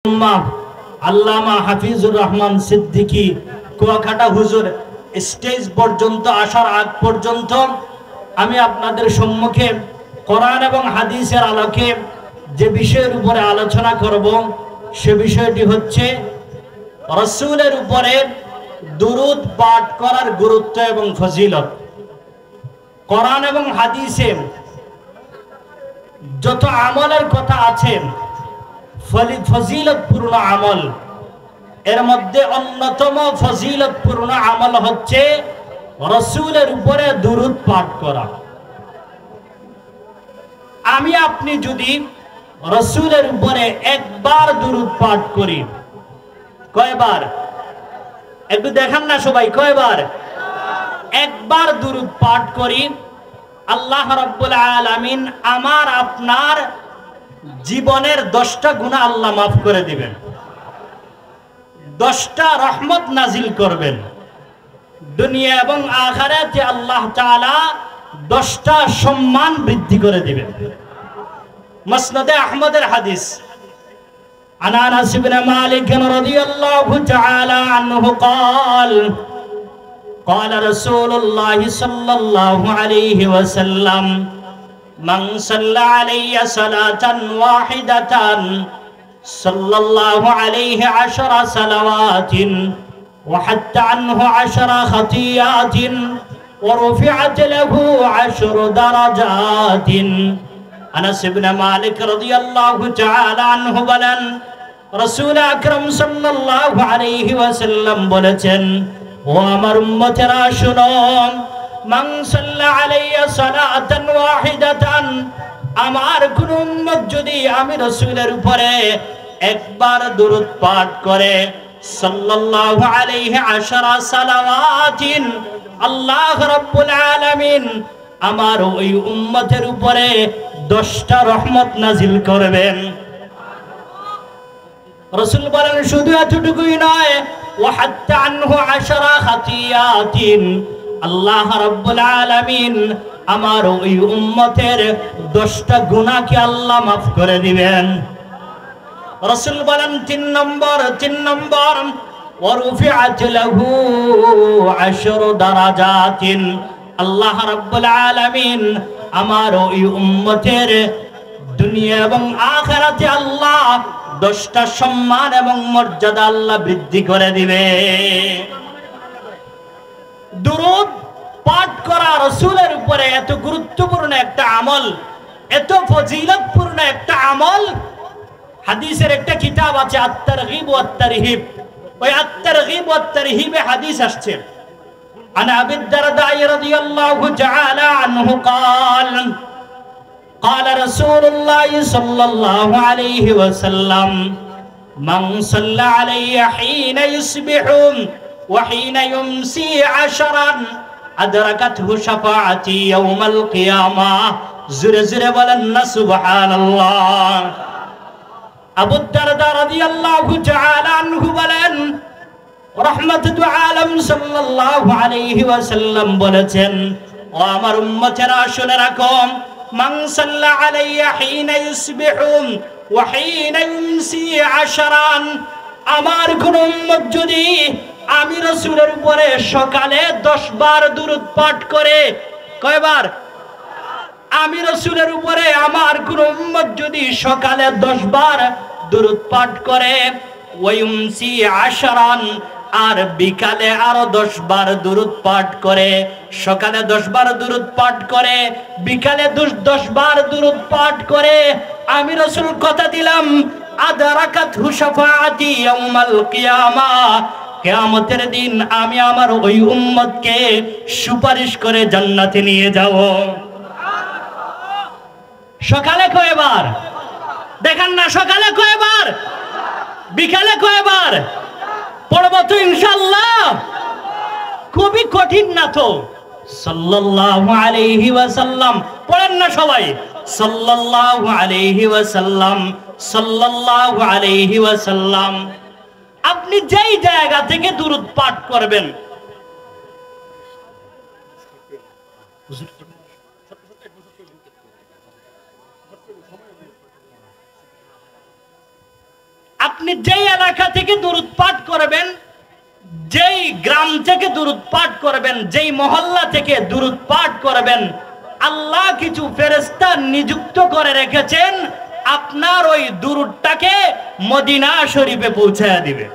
আল্লামা হাফিজুর রহমান সিদ্দিকী কুয়াকাটা হুজুর স্টেজ পর্যন্ত আসার আগ পর্যন্ত আমি আপনাদের সম্মুখে কোরআন এবং হাদিসের আলোকে যে বিষয়ের উপরে আলোচনা করব সে বিষয়টি হচ্ছে রাসূলের উপরে দুরূদ পাঠ করার গুরুত্ব এবং ফজিলত। কোরআন এবং হাদিসে যত আমলের কথা আছে ফজিলতপূর্ণ আমল, এর মধ্যে অন্যতম ফজিলতপূর্ণ আমল হচ্ছে রাসূলের উপরে দুরূদ পাঠ করা। আমি আপনি যদি রাসূলের উপরে একবার দুরূদ পাঠ করি, কয়বার? একটু দেখান না সবাই, কয়বার? একবার দুরূদ পাঠ করি, আল্লাহ রাব্বুল আলামিন আমার আপনার জীবনের 10টা গুনাহ আল্লাহ মাফ করে দিবেন, 10টা রহমত নাজিল করবেন। দুনিয়া এবং আখিরাতে আল্লাহ তাআলা 10টা সম্মান বৃদ্ধি করে দিবেন। মুসনাদে আহমদের হাদিস, আন আনাস ইবনে মালিক রাদিয়াল্লাহু তাআলা আনহু قال قال رسول الله صلى الله عليه وسلم من صلى علي صلاة واحدة صلى الله عليه 10 صلوات وحتى عنه 10 خطيئات ورفعت له 10 درجات। আনাস ইবনে মালিক রাদিয়াল্লাহু তাআলা আনহু বলেন, রাসূল আকরাম সাল্লাল্লাহু আলাইহি ওয়াসাল্লাম বলেছেন, ও আমার উম্মতেরা শুনো, মান সাল্লা আলাইয়া সালাতান ওয়াহিদাতান, আমার কোন উম্মত যদি আমি রাসূলের উপরে একবার দুরূদ পাঠ করে, সাল্লাল্লাহু আলাইহি 10 সালাওয়াতিন, আল্লাহ রাব্বুল আলামিন আমার ওই উম্মতের উপরে 10টা রহমত নাজিল করবেন। রাসূল বলেন শুধু এতটুকুই নয়, ওয়া হাত্তা আনহু 10 খাতিয়াতিন, আল্লাহ রাব্বুল আলামিন আমার ওই উম্মতের 10টা গুনাহকে আল্লাহ মাফ করে দিবেন। রাসূল বলেন 3 নম্বর ওয়া রুফিআত লাহু 10 দারাজাতিন, আল্লাহ রাব্বুল আলামিন আমার ওই উম্মতের দুনিয়া এবং আখিরাতে আল্লাহ 10টা সম্মান এবং মর্যাদা আল্লাহ বৃদ্ধি করে দিবে। দুরূদ পাঠ করা রাসূলের উপরে এত গুরুত্বপূর্ণ একটা আমল, এত ফজিলতপূর্ণ একটা আমল। হাদিসের একটা কিতাব আছে আত-তারগীব ওয়াত তারহিব, ওই আত-তারগীব ওয়াত তারহিবে হাদিস আসছে, عن أبي الدرداء رضي الله تعالى عنه قال قال رسول الله صلى الله عليه وسلم من صلى علي حين يصبح وحين يمسي 10 أدركته شفاعتي يوم القيامة। زر زر بلن سبحان الله। أبو الدرداء رضي الله تعالى عنه بلن রহমাতুল আলম সাল্লাল্লাহু আলাইহি ওয়াসাল্লাম বলেছেন, ও আমার উম্মতেরা শুনে রাখো, মান সাল্লা আলাইয়া হিনা ইউসবিহু ওয়া হিনা ইউমসি 10, আমার কোন উম্মত যদি আমি রাসূলের উপরে সকালে 10 বার দুরূদ পাঠ করে, কয়বার? আমি রাসূলের উপরে আমার কোন উম্মত যদি সকালে 10 বার দুরূদ পাঠ করে, ওয়া ইউমসি 10, আর বিকালে আরো 10 বার দুরূদ পাঠ করে, সকালে 10 বার দুরূদ পাঠ করে, বিকালে 10 বার দুরূদ পাঠ করে, আমি রাসূল কথা দিলাম, আদরাকাতহু শাফাআতি ইয়াউমাল কিয়ামা, কিয়ামতের দিন আমি আমার ওই উম্মতকে সুপারিশ করে জান্নাতে নিয়ে যাব। সকালে কয়বার? দেখেন না, সকালে কয়বার, বিকালে কয়বার পড়ব তো ইনশাআল্লাহ? খুবই কঠিন না তো? সাল্লাল্লাহু আলাইহি ওয়াসাল্লাম পড়েন না সবাই, সাল্লাল্লাহু আলাইহি ওয়াসাল্লাম, সাল্লাল্লাহু আলাইহি ওয়াসাল্লাম। আপনি যেই জায়গা থেকে দুরূদ পাঠ করবেন, আপনি যেই এলাকা থেকে দুরূদ পাঠ করবেন, যেই গ্রাম থেকে দুরূদ পাঠ করবেন, যেই মহল্লা থেকে দুরূদ পাঠ করবেন, আল্লাহ কিছু ফেরেশতা নিযুক্ত করে রেখেছেন আপনার ওই দুরূদটাকে মদিনা শরীফে পৌঁছায়া দিবে।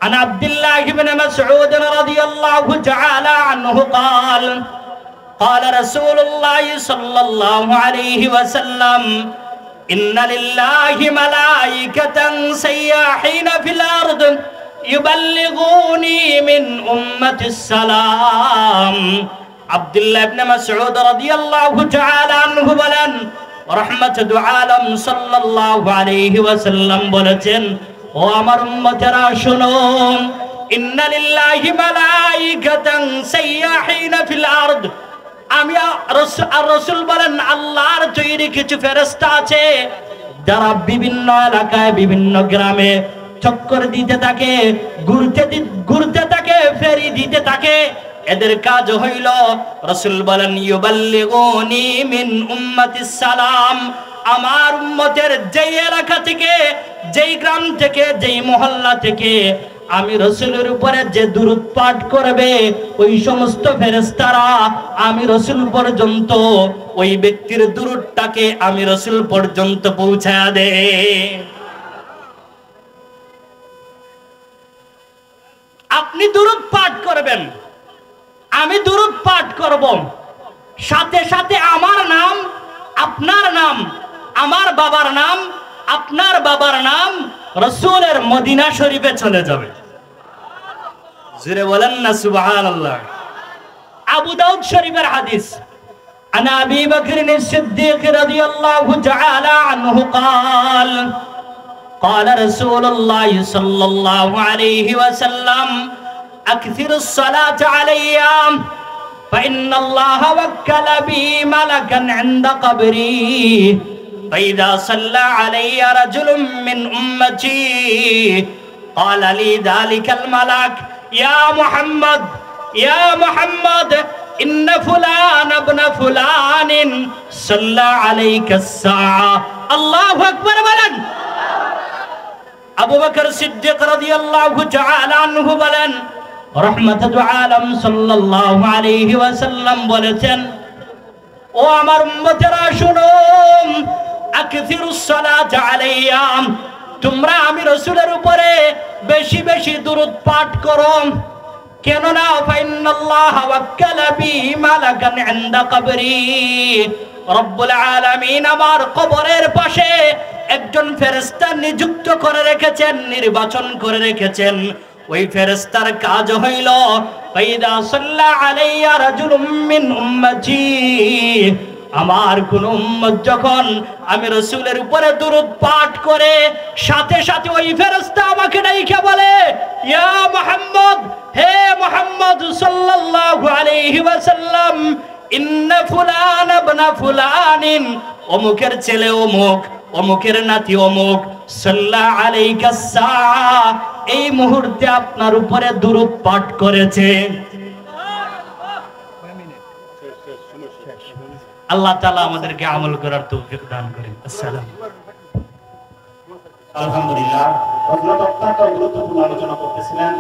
عن عبد الله بن مسعود رضي الله تعالى عنه قال قال رسول الله صلى الله عليه وسلم إن لله ملائكة سياحين في الأرض يبلغوني من أمة السلام عبد الله بن مسعود رضي الله تعالى عنه বলেন রহমত আলম সাল্লাল্লাহু আলাইহি ওয়াসাল্লাম বলেছেন, ও আমার উম্মতেরা শুনো, ইন্না লিল্লাহি মালাইকাতান সাইয়াহিনা ফিল আরদ। আমি রাসূল বলেন আল্লাহর তৈরি কিছু ফেরেশতা আছে যারা বিভিন্ন এলাকায় বিভিন্ন গ্রামে চক্কর দিতে থাকে, ঘুরতে থাকে, ফেরি দিতে থাকে। এদের কাজ হইল, রাসূল বলেন ইউবাল্লিগুনি মিন উম্মাতিস সালাম, আমার উম্মতের যেই এলাকা থেকে, যেই গ্রাম থেকে, যেই মহল্লা থেকে আমি রাসূলের উপরে যে দুরূদ পাঠ করবে, ওই সমস্ত ফেরেশতারা আমি রাসূল পর্যন্ত ওই ব্যক্তির দুরূদটাকে আমি রাসূল পর্যন্ত পৌঁছায়া দেয়। আপনি দুরূদ পাঠ করবেন, আমি দুরূদ পাঠ করব, সাথে সাথে আমার নাম, আপনার নাম, আমার বাবার নাম, আপনার বাবার নাম রাসূলের মদিনা শরীফে চলে যাবে। জোরে বলেন না সুবহানাল্লাহ। আবু দাউদ শরীফের হাদিস, عن أبي بكر الصديق رضي الله تعالى عنه قال قال رسول الله صلى الله عليه وسلم أكثر الصلاة علي فإن الله وكل بي ملكا عند قبري فإذا صلى علي رجل من أمتي قال لي ذلك الملك يا محمد يا محمد إن فلان ابن فلان صلى عليك الساعة الله أكبر বলেন। আবু বকর সিদ্দিক রাদিয়াল্লাহু তাআলা আনহু বলেন, রহমত আলম সাল্লাল্লাহু আলাইহি ওয়াসাল্লাম বলেছেন, ও আমার উম্মতেরা শুনো, আকসিরুস সালাত আলাইয়া, তোমরা আমি রাসূলের উপরে বেশি বেশি দুরূদ পাঠ করো। কেন না, ফাইন্নাল্লাহ ওয়াক্কালা বি মালাকান ইনদা কবরি, রব্বুল আলামিন আমার কবরের পাশে একজন ফেরেশতা নিযুক্ত করে রেখেছেন, নির্বাচন করে রেখেছেন। ওই ফেরেশতার কাজ হইল, ফাইদা সাল্লা আলাইয়া রাজুলুম মিন উম্মতি, আমার কোন উম্মত যখন আমি রাসূলের উপরে দুরূদ পাঠ করে, সাথে সাথে ওই ফেরেশতা আমাকে ডাইকে বলে, ইয়া মুহাম্মদ, হে মুহাম্মদ সাল্লাল্লাহু আলাইহি ওয়াসাল্লাম, ইন্না ফুলান ইবনা ফুলানিন, অমুকের ছেলে অমুক, অমুকের নাতি অমুক, সাল্লা আলাইকা সাআ, এই মুহূর্তে আপনার উপরে দুরূদ পাঠ করেছে। আল্লাহ তাআলা আমাদেরকে আমল করার তৌফিক দান করেন। আসসালাম। আলহামদুলিল্লাহ, অত্যন্ত গুরুত্বপূর্ণ আলোচনা করতেছিলেন।